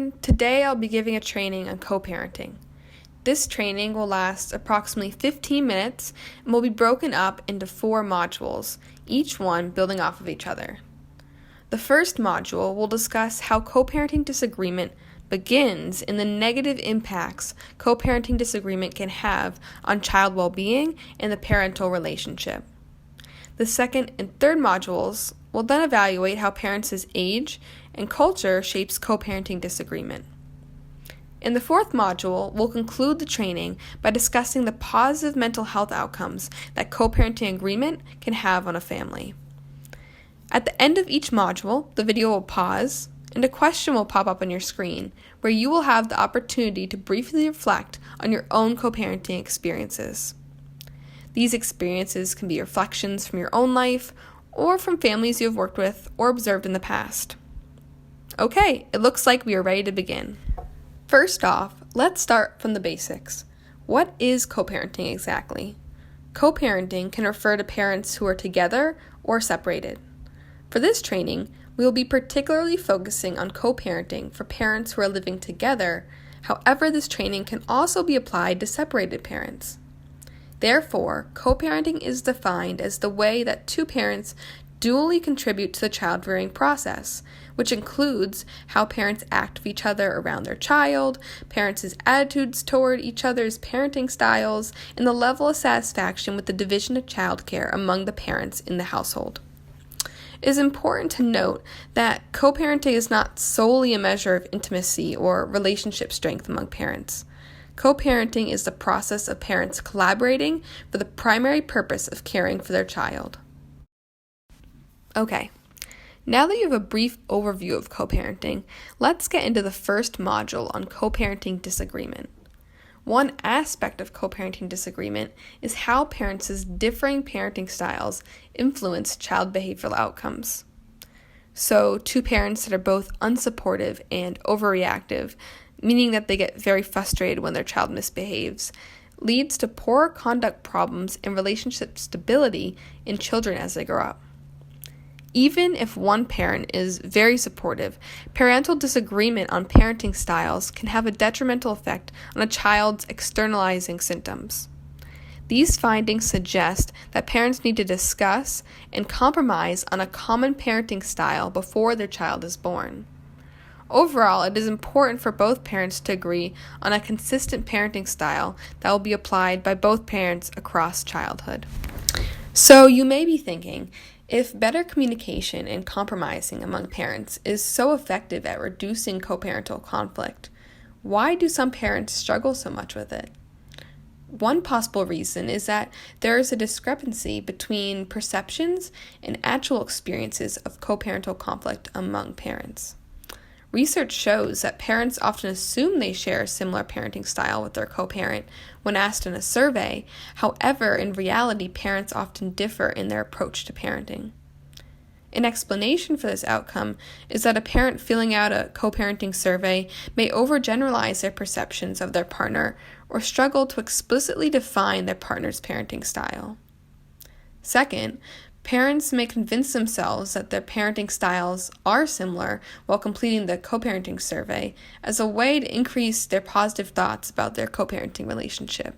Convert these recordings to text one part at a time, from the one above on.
everyone. Today I'll be giving a training on co-parenting. This training will last approximately 15 minutes and will be broken up into 4 modules, each one building off of each other. The first module will discuss how co-parenting disagreement begins and the negative impacts co-parenting disagreement can have on child well-being and the parental relationship. The second and third modules will then evaluate how parents' age and culture shapes co-parenting disagreement. In the fourth module, we'll conclude the training by discussing the positive mental health outcomes that co-parenting agreement can have on a family. At the end of each module, the video will pause, and a question will pop up on your screen, where you will have the opportunity to briefly reflect on your own co-parenting experiences. These experiences can be reflections from your own life, or from families you have worked with or observed in the past. Okay, it looks like we are ready to begin. First off, let's start from the basics. What is co-parenting exactly? Co-parenting can refer to parents who are together or separated. For this training, we will be particularly focusing on co-parenting for parents who are living together. However, this training can also be applied to separated parents. Therefore, co-parenting is defined as the way that 2 parents dually contribute to the child-rearing process, which includes how parents act with each other around their child, parents' attitudes toward each other's parenting styles, and the level of satisfaction with the division of childcare among the parents in the household. It is important to note that co-parenting is not solely a measure of intimacy or relationship strength among parents. Co-parenting is the process of parents collaborating for the primary purpose of caring for their child. Okay, now that you have a brief overview of co-parenting, let's get into the first module on co-parenting disagreement. One aspect of co-parenting disagreement is how parents' differing parenting styles influence child behavioral outcomes. So, 2 parents that are both unsupportive and overreactive, meaning that they get very frustrated when their child misbehaves, leads to poor conduct problems and relationship stability in children as they grow up. Even if one parent is very supportive, parental disagreement on parenting styles can have a detrimental effect on a child's externalizing symptoms. These findings suggest that parents need to discuss and compromise on a common parenting style before their child is born. Overall, it is important for both parents to agree on a consistent parenting style that will be applied by both parents across childhood. So you may be thinking, if better communication and compromising among parents is so effective at reducing co-parental conflict, why do some parents struggle so much with it? One possible reason is that there is a discrepancy between perceptions and actual experiences of co-parental conflict among parents. Research shows that parents often assume they share a similar parenting style with their co-parent when asked in a survey. However, in reality, parents often differ in their approach to parenting. An explanation for this outcome is that a parent filling out a co-parenting survey may overgeneralize their perceptions of their partner or struggle to explicitly define their partner's parenting style. Second, parents may convince themselves that their parenting styles are similar while completing the co-parenting survey as a way to increase their positive thoughts about their co-parenting relationship.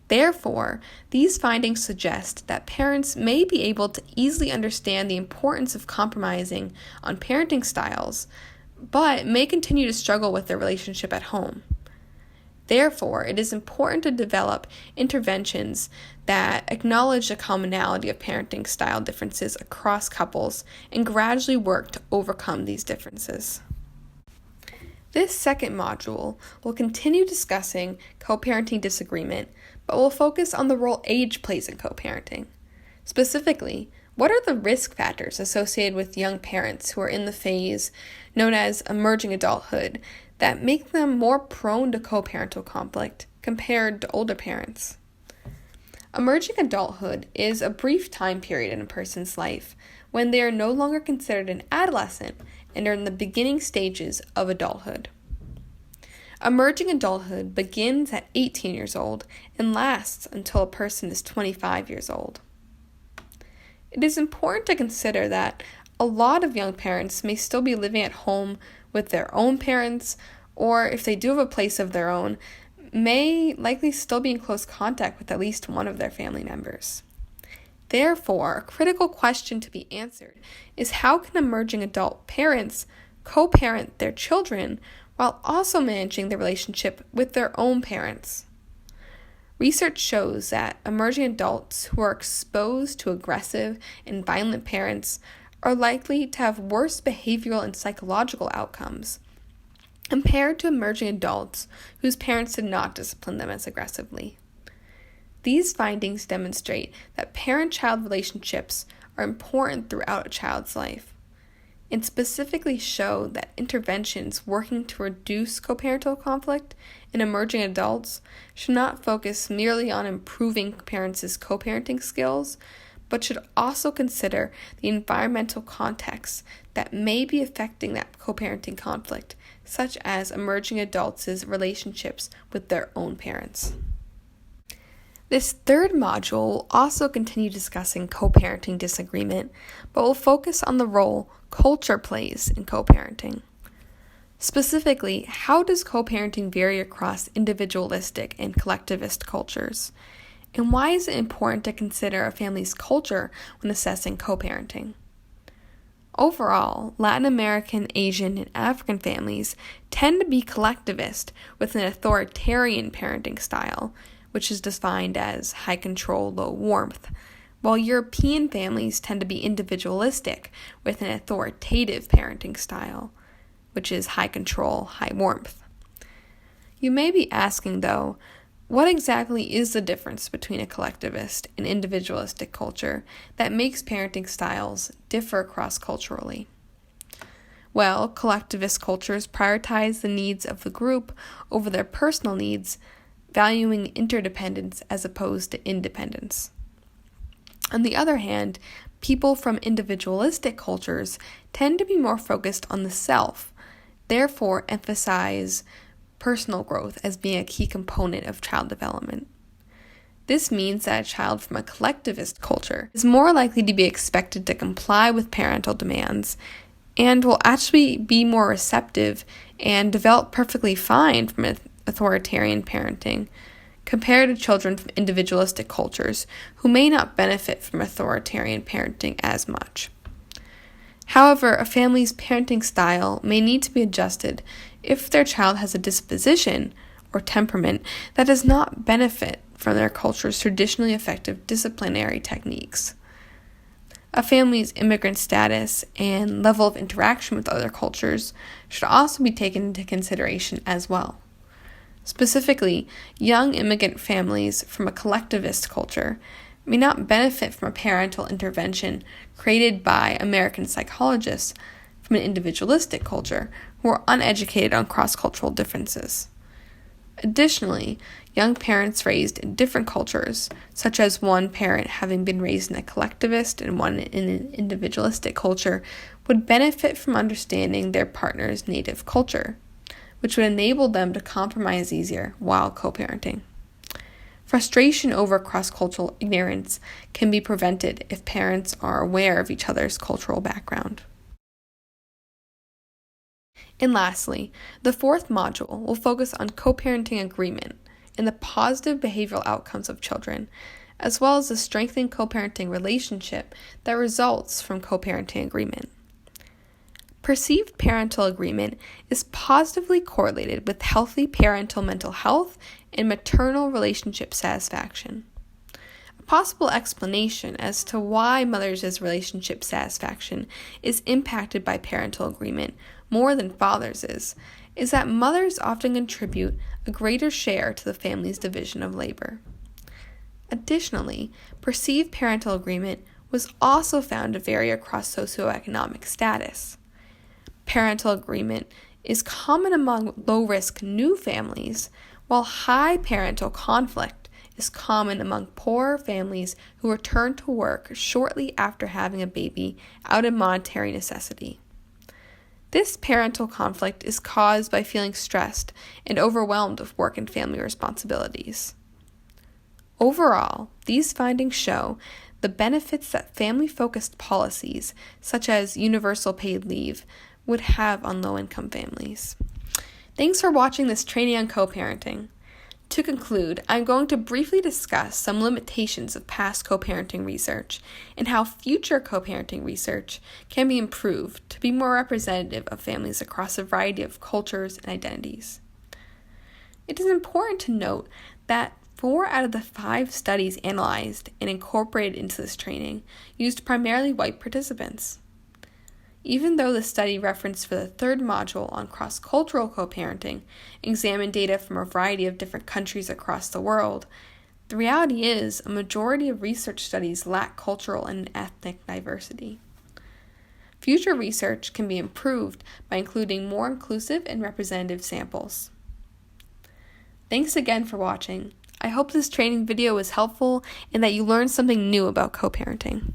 Therefore, these findings suggest that parents may be able to easily understand the importance of compromising on parenting styles, but may continue to struggle with their relationship at home. Therefore, it is important to develop interventions that acknowledge the commonality of parenting style differences across couples and gradually work to overcome these differences. This second module will continue discussing co-parenting disagreement, but will focus on the role age plays in co-parenting. Specifically, what are the risk factors associated with young parents who are in the phase known as emerging adulthood that make them more prone to co-parental conflict compared to older parents? Emerging adulthood is a brief time period in a person's life when they are no longer considered an adolescent and are in the beginning stages of adulthood. Emerging adulthood begins at 18 years old and lasts until a person is 25 years old. It is important to consider that a lot of young parents may still be living at home with their own parents, or if they do have a place of their own, may likely still be in close contact with at least one of their family members. Therefore, a critical question to be answered is how can emerging adult parents co-parent their children while also managing the relationship with their own parents? Research shows that emerging adults who are exposed to aggressive and violent parents are likely to have worse behavioral and psychological outcomes compared to emerging adults whose parents did not discipline them as aggressively. These findings demonstrate that parent-child relationships are important throughout a child's life, and specifically show that interventions working to reduce co-parental conflict in emerging adults should not focus merely on improving parents' co-parenting skills, but should also consider the environmental contexts that may be affecting that co-parenting conflict, such as emerging adults' relationships with their own parents. This third module will also continue discussing co-parenting disagreement, but will focus on the role culture plays in co-parenting. Specifically, how does co-parenting vary across individualistic and collectivist cultures? And why is it important to consider a family's culture when assessing co-parenting? Overall, Latin American, Asian, and African families tend to be collectivist with an authoritarian parenting style, which is defined as high control, low warmth, while European families tend to be individualistic with an authoritative parenting style, which is high control, high warmth. You may be asking, though, what exactly is the difference between a collectivist and individualistic culture that makes parenting styles differ cross-culturally? Well, collectivist cultures prioritize the needs of the group over their personal needs, valuing interdependence as opposed to independence. On the other hand, people from individualistic cultures tend to be more focused on the self, therefore emphasize personal growth as being a key component of child development. This means that a child from a collectivist culture is more likely to be expected to comply with parental demands and will actually be more receptive and develop perfectly fine from authoritarian parenting compared to children from individualistic cultures who may not benefit from authoritarian parenting as much. However, a family's parenting style may need to be adjusted if their child has a disposition or temperament that does not benefit from their culture's traditionally effective disciplinary techniques. A family's immigrant status and level of interaction with other cultures should also be taken into consideration as well. Specifically, young immigrant families from a collectivist culture may not benefit from a parental intervention created by American psychologists from an individualistic culture who are uneducated on cross-cultural differences. Additionally, young parents raised in different cultures, such as one parent having been raised in a collectivist and one in an individualistic culture, would benefit from understanding their partner's native culture, which would enable them to compromise easier while co-parenting. Frustration over cross-cultural ignorance can be prevented if parents are aware of each other's cultural background. And lastly, the fourth module will focus on co-parenting agreement and the positive behavioral outcomes of children, as well as the strengthening co-parenting relationship that results from co-parenting agreement. Perceived parental agreement is positively correlated with healthy parental mental health and maternal relationship satisfaction. A possible explanation as to why mothers' relationship satisfaction is impacted by parental agreement more than fathers' is that mothers often contribute a greater share to the family's division of labor. Additionally, perceived parental agreement was also found to vary across socioeconomic status. Parental agreement is common among low-risk new families, while high parental conflict is common among poor families who return to work shortly after having a baby out of monetary necessity. This parental conflict is caused by feeling stressed and overwhelmed with work and family responsibilities. Overall, these findings show the benefits that family-focused policies, such as universal paid leave, would have on low-income families. Thanks for watching this training on co-parenting. To conclude, I'm going to briefly discuss some limitations of past co-parenting research and how future co-parenting research can be improved to be more representative of families across a variety of cultures and identities. It is important to note that 4 out of the 5 studies analyzed and incorporated into this training used primarily white participants. Even though the study referenced for the 3rd module on cross-cultural co-parenting examined data from a variety of different countries across the world, the reality is a majority of research studies lack cultural and ethnic diversity. Future research can be improved by including more inclusive and representative samples. Thanks again for watching. I hope this training video was helpful and that you learned something new about co-parenting.